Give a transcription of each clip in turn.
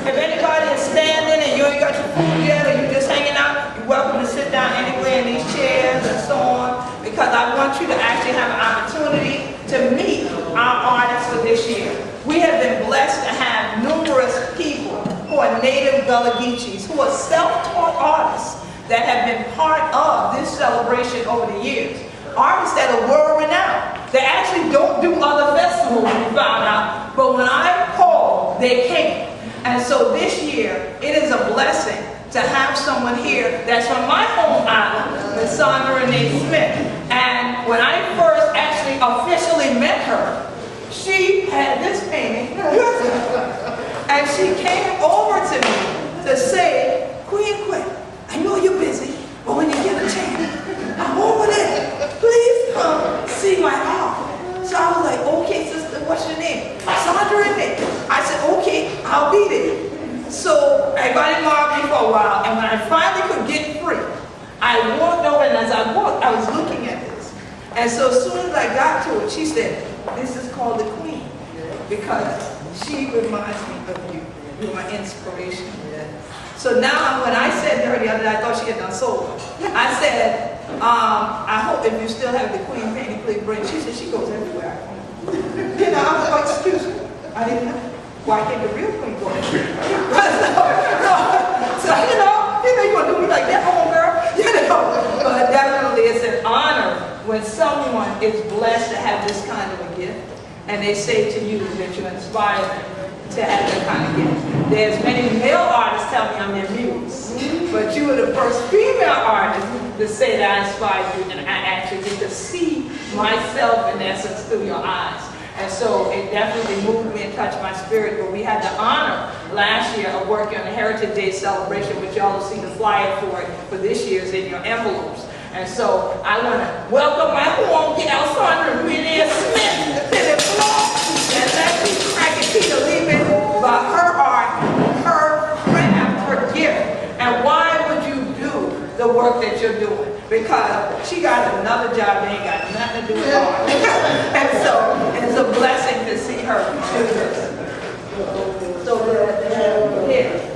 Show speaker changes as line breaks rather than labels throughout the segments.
If anybody is standing and you ain't got your food yet, or you're just hanging out, you're welcome to sit down anywhere in these chairs and so on, because I want you to actually have an opportunity to meet our artists for this year. We have been blessed to have numerous people who are native Gullah Geechees, who are self-taught artists that have been part of this celebration over the years. Artists that are world-renowned. They actually don't do other festivals, we found out, but when I called, they came. And so this year, it is a blessing to have someone here that's from my home island, Ms. Sandra Renee Smith. And when I first actually officially met her, she had this painting, and she came over to me to say, Queen, I know you're busy, but when you get a chance, I'm over there. Please come see my art. So I was like, okay, sister, what's your name? Sandra Renee. I said, okay, I'll be there. So everybody mobbed me for a while, and when I finally could get free, I walked over, and as I walked, I was looking at this. And so as soon as I got to it, she said, this is called the Queen, because she reminds me of you. You're my inspiration. So now when I said to her the other day, I thought she had done solo. I said, I hope if you still have the Queen painting, please bring. She said she goes everywhere. You know, I was like, excuse me. I didn't know. Why can't the real Queen go everywhere? So, you know, you want to do me like that, home girl? You know, but definitely it's an honor when someone is blessed to have this kind of a gift, and they say to you that you inspire them to have that kind of gift. There's many male artists tell me I'm their muse, but you were the first female artist to say that I inspired you, and I actually get to see myself in essence through your eyes. And so it definitely moved me and touched my spirit. But we had the honor last year of working on the Heritage Day celebration, which y'all will see the flyer for this year's in your envelopes. And so I want to welcome my home gal, Sandra Renee Smith, to the floor, and let me crack it to the limit about her art, her craft, her gift, and why would you do the work that you're doing? Because she got another job that ain't got nothing to do with art. And so it's a blessing to see her do this. So here.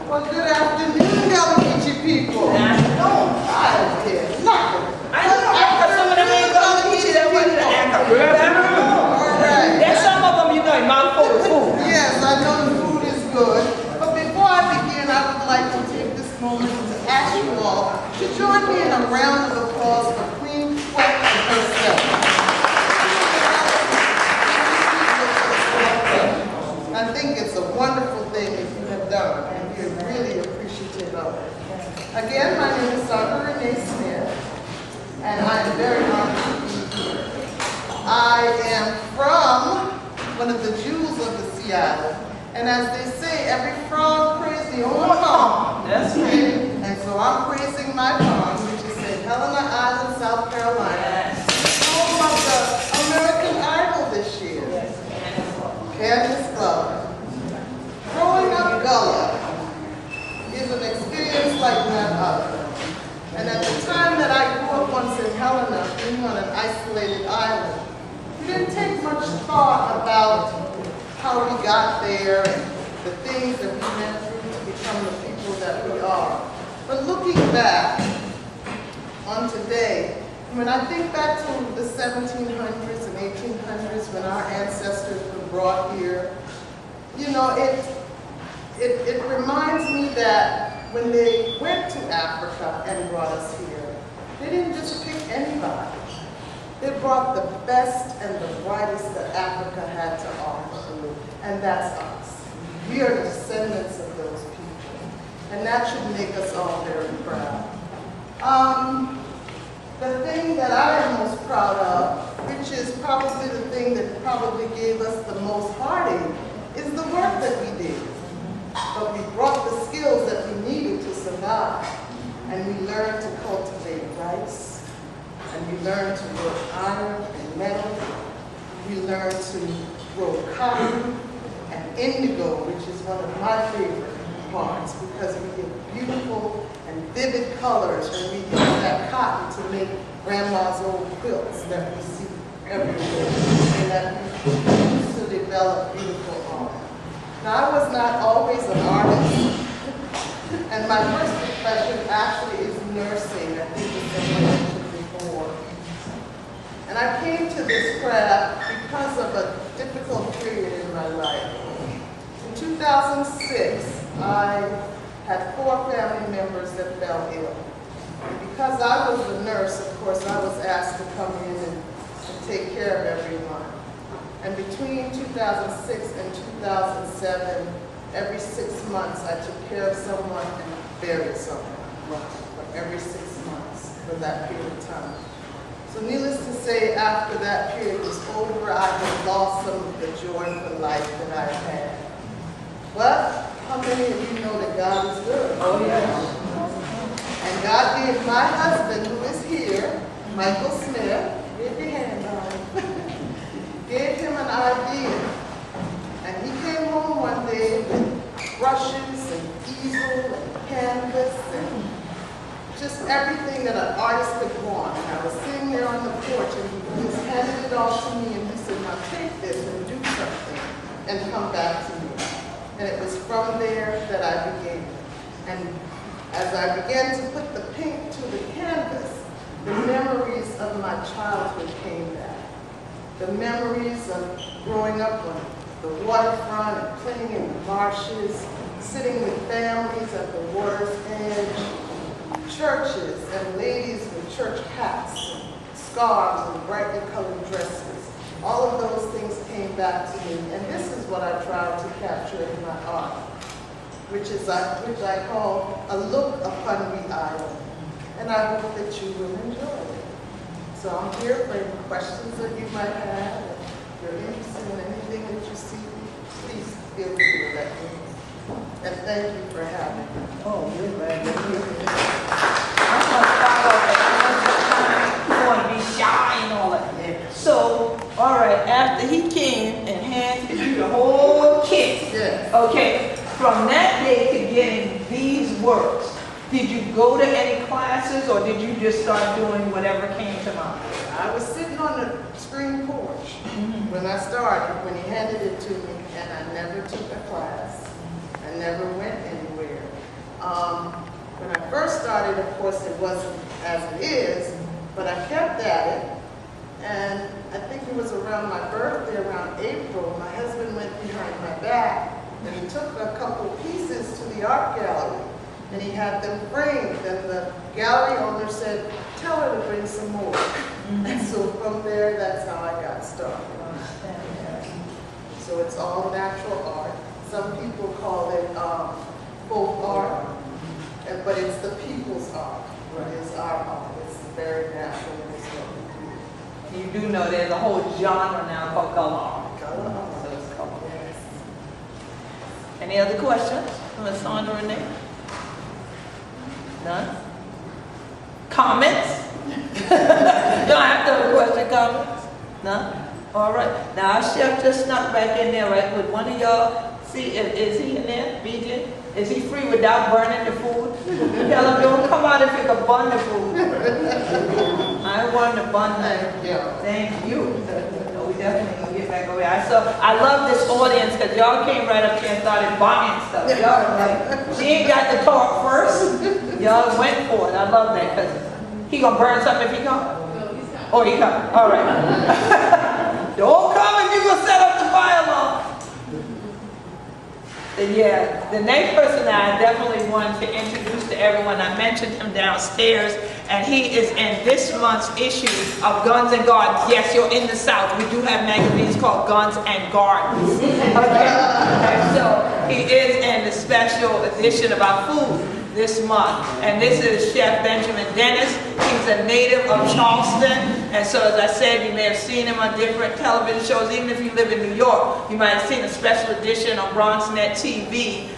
Well, good afternoon, Gullah Geechee people.
Good afternoon.
I don't care nothing.
I know, because some of them ain't Gullah Geechee that wasn't an anchor.
All right.
There's some of them, you know, your mouth full of food.
Yes, I know the food is good. But before I begin, I would like to take this moment to ask you all to join me in a round of applause for Queen Fess herself. I think it's a wonderful thing that you have done, and we're really appreciative of it. Again, my name is Sandra Renee Smith, and I am very honored to be here. I am from one of the jewels of the Sea Island, and as they say, every frog prays the own pond.
That's right.
And so I'm praising my pond, which is in Helena Island, South Carolina. Home of the American Idol this year. Candace Gullah. Growing up Gullah is an experience like none other. And at the time that I grew up once in Helena, being on an isolated island, we didn't take much thought about how we got there and the things that we went through to become the people that we are. But looking back on today, when I think back to the 1700s and 1800s when our ancestors were brought here, you know, it reminds me that when they went to Africa and brought us here, they didn't just pick anybody. They brought the best and the brightest that Africa had to offer, and that's us. We are descendants of those people, and that should make us all very proud. The thing that I am most proud of, which is probably the thing that probably gave us the most heartache, is the work that we did. But we brought the skills that we needed to survive, and we learned to cultivate rice, and we learned to grow iron and metal. We learned to grow cotton and indigo, which is one of my favorite parts, because we get beautiful and vivid colors when we use that cotton to make grandma's old quilts that we see everywhere, and that we use to develop beautiful art. Now, I was not always an artist, and my first profession actually is nursing. I think it's been mentioned before. And I came to this craft because of a difficult period in my life. In 2006, I had 4 family members that fell ill. And because I was a nurse, of course, I was asked to come in and take care of everyone. And between 2006 and 2007, every 6 months, I took care of someone and buried someone. For every 6 months for that period of time. So needless to say, after that period was over, I had lost some of the joy for life that I had. But how many of you know that God is good?
Oh, yes.
And God gave my husband, who is here, Michael Smith, give your hand on him, gave him an idea. And he came home one day with brushes and easel and canvas and just everything that an artist could want. And I was sitting there on the porch and he just handed it all to me and he said, now take this and do something and come back to me. And it was from there that I began. And as I began to put the paint to the canvas, the memories of my childhood came back. The memories of growing up on the waterfront and playing in the marshes, sitting with families at the water's edge, churches and ladies with church hats, and scarves and brightly colored dresses. All of those things came back to me, and this is what I tried to capture in my art, which I call a look upon the island, and I hope that you will enjoy it. So I'm here for any questions that you might have. If you're interested in anything that you see, please feel free to let me know. And thank you for having me.
Oh, you're glad you're here. I'm going to stop off at you want to be shy and all that. So, all right, after he came and handed you the whole kit,
Yes.
okay, from that day to getting these works, did you go to any classes or did you just start doing whatever came to mind?
I was sitting on the screen porch when I started, when he handed it to me, and I never took a class. I never went anywhere. When I first started, of course, it wasn't as it is, but I kept at it. And I think it was around my birthday, around April, my husband went behind my back and he took a couple pieces to the art gallery and he had them framed. And the gallery owner said, tell her to bring some more. And so from there, that's how I got started. So it's all natural art. Some people call it folk art, but it's the people's art. It is our art. It's very natural. It's what we do.
You do know there's a whole genre now called Gullah.
Gullah.
So it's called.
Yes.
Any other questions from Sandra and Nick? None? Comments? Don't have to have a question, comments? None? All right. Now our chef just snuck back in there, right? Would one of y'all see, is he in there, BJ? Is he free without burning the food? Tell him, don't come out if you can burn the food. I want to burn that. Thank you. No, we definitely gonna get back over here. I love this audience because y'all came right up here and started buying stuff. Y'all like, she ain't got to talk first. Y'all went for it. I love that because he gonna burn something if he come. Oh, he come. All right. Don't come if you gonna set up the fire alarm. Yeah, the next person that I definitely wanted to introduce to everyone, I mentioned him downstairs, and he is in this month's issue of Guns and Gardens. Yes, you're in the South. We do have magazines called Guns and Gardens. Okay? And so he is in the special edition about food this month. And this is Chef Benjamin Dennis. He's a native of Charleston. And so, as I said, you may have seen him on different television shows. Even if you live in New York, you might have seen a special edition on BronxNet TV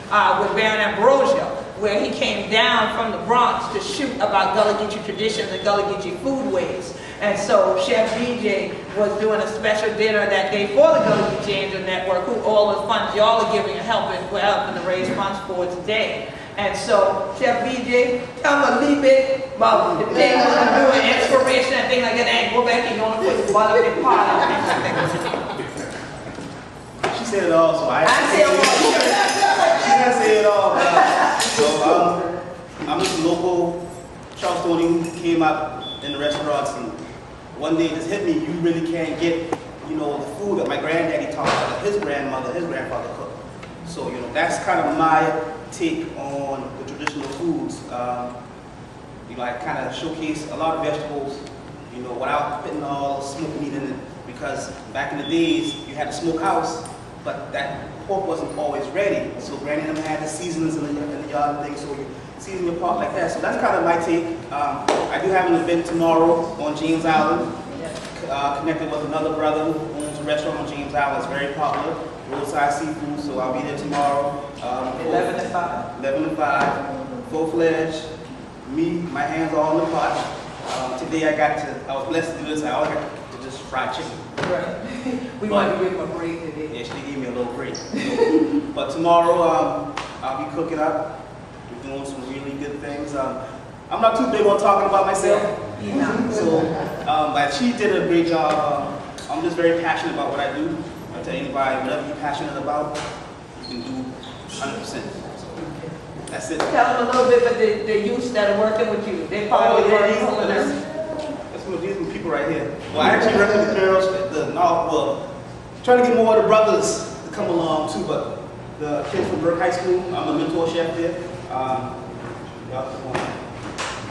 with Baron Ambrosio, where he came down from the Bronx to shoot about Gullah Geechee traditions and Gullah Geechee foodways. And so Chef BJ was doing a special dinner that day for the Gullah Geechee Angel Network, who all the funds y'all are giving and helping to raise funds for today. And so, Chef BJ, tell them a little bit about the things you're doing, inspiration and things like that. And go back and you want to put the butter in the pot.
She said it all, so I
said it all.
Tony came up in the restaurants, and one day it just hit me, you really can't get, the food that my granddaddy taught me, that his grandmother, his grandfather cooked. So, that's kind of my take on the traditional foods. I kind of showcase a lot of vegetables, without putting all smoked meat in it, because back in the days, you had a smokehouse, but that pork wasn't always ready. So Granny and them had the seasonings in the yard and things, so you season your pork like that. So that's kind of my take. I do have an event tomorrow on James Island, connected with another brother who owns a restaurant on James Island. It's very popular, roadside seafood, so I'll be there tomorrow.
11 to 5.
11 to 5, full-fledged. My hands are on the pot. Today I was blessed to do this. I always got to just fry chicken.
Right. We want to give him a break today.
Yeah, she gave me a little break. But tomorrow I'll be cooking up. We're doing some really good things. I'm not too big on talking about myself. But she did a great job. I'm just very passionate about what I do. I tell anybody, whatever you're passionate about, you can do 100%. That's it.
Tell them a little bit about the youths that are working with you. They're part of the culinary.
That's one of these people right here. Well, I actually work with the girls at the trying to get more of the brothers to come along too, but the kids from Burke High School, I'm a mentor chef there.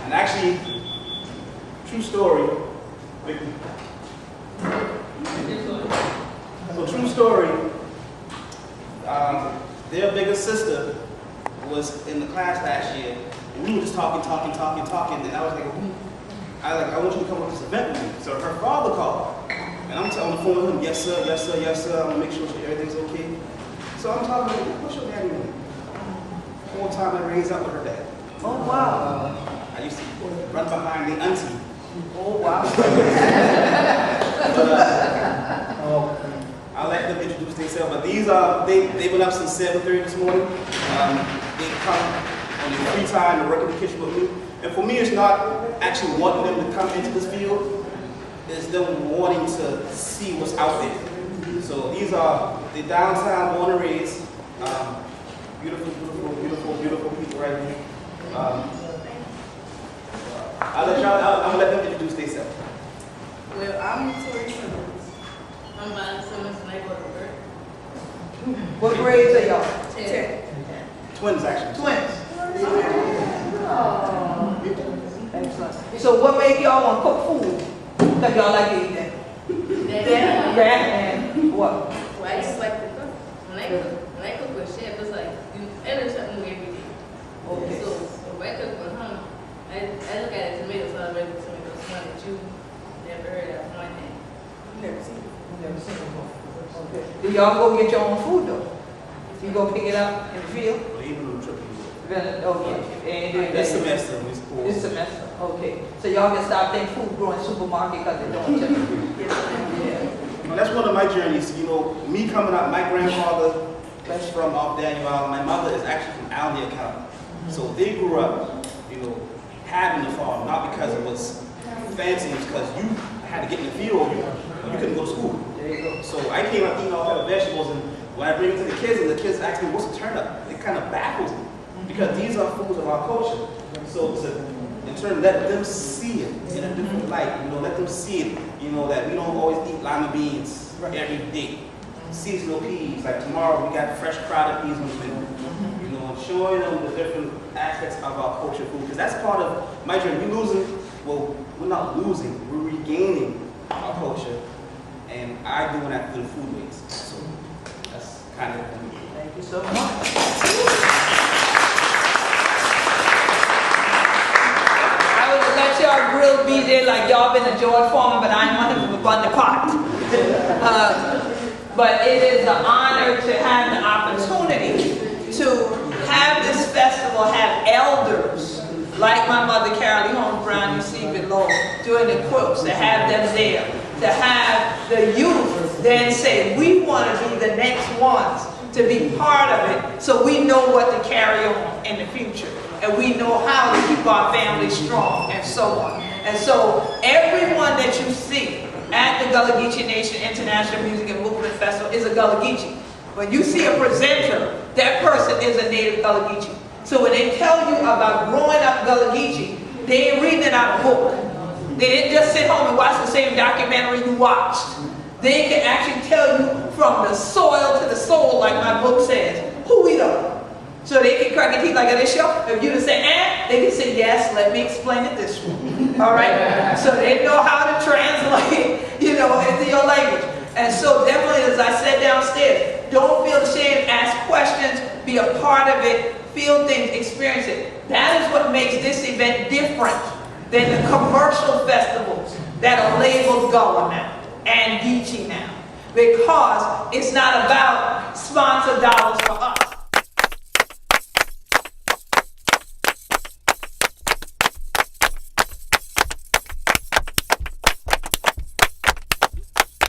And actually, true story. So true story, their biggest sister was in the class last year, and we were just talking, and I was like, I want you to come up to this event with me. So her father called, and I'm on the phone with him, yes sir, I'm gonna make sure everything's okay. So I'm talking to him, what's your daddy name? Whole time I raised up with her dad.
Oh wow.
I used to run behind the auntie.
Oh wow.
I'll let them introduce themselves, but these they've been up since 7:30 this morning. They come on their free time to work in the kitchen with me. And for me, it's not actually wanting them to come into this field, it's them wanting to see what's out there. So these are the downtown born and raised, beautiful people right here. I'm gonna let them introduce themselves.
Well, I'm Tori Simmons. I'm Bonnie Simmons, and I go to work.
What grades are y'all?
10.
Twins, actually.
Twins. Oh. Excellent. So what made y'all want to cook food? Because y'all like to eat that. And what?
Well, I just like to cook. When I cook with chef, it's like you enter something new every day.
Okay.
So when I cook with home, I look at it tomatoes, so I read the tomatoes, one that you never heard of, one thing.
Never seen it. Never seen it before. Okay. Do y'all go get your own food though? You go pick it up in the field?
Well, even on the trip.
Okay.
This semester, we suppose.
This semester. Okay. So y'all can stop their food growing supermarket because they don't tell you. Yeah.
That's one of my journeys. Me coming up, my grandfather is from off Daniel Island. My mother is actually from Aldia County. So they grew up, having the farm, not because it was fancy, it's because you had to get in the field, you couldn't go to school.
There you go.
So I came up eating all type of vegetables, and when I bring it to the kids, and the kids ask me, what's a turnip? It kind of baffles me, because these are foods of our culture. So in turn, let them see it in a different light, let them see it, that we don't always eat lima beans every day. Seasonal peas, like tomorrow we got fresh crowded peas on the menu. Showing them the different aspects of our culture food, because that's part of my journey. We're not losing, we're regaining our culture, and I'm doing that through the food ways. So that's kind of it.
Thank you so much. I would let y'all grill be there like y'all been a George Foreman, but I ain't want him to run the pot. But it is an honor to have the opportunity to have this festival have elders like my mother Carol Lee Holmes Brown, you see below, doing the quilts, to have them there, to have the youth then say, we want to be the next ones to be part of it, so we know what to carry on in the future, and we know how to keep our families strong, and so on. And so everyone that you see at the Gullah Geechee Nation International Music and Movement Festival is a Gullah Geechee. When you see a presenter, that person is a native Gullah Geechee. So when they tell you about growing up Gullah Geechee, They ain't reading it out of book. They didn't just sit home and watch the same documentary you watched. They can actually tell you from the soil to the soul, like my book says, who we are. So they can crack their teeth like this show. If you just say, they can say, yes, let me explain it this way. All right? So they know how to translate, into your language. And so definitely, as I said downstairs, don't feel ashamed, ask questions, be a part of it, feel things, experience it. That is what makes this event different than the commercial festivals that are labeled Gullah now and Geechee now. Because it's not about sponsor dollars for us.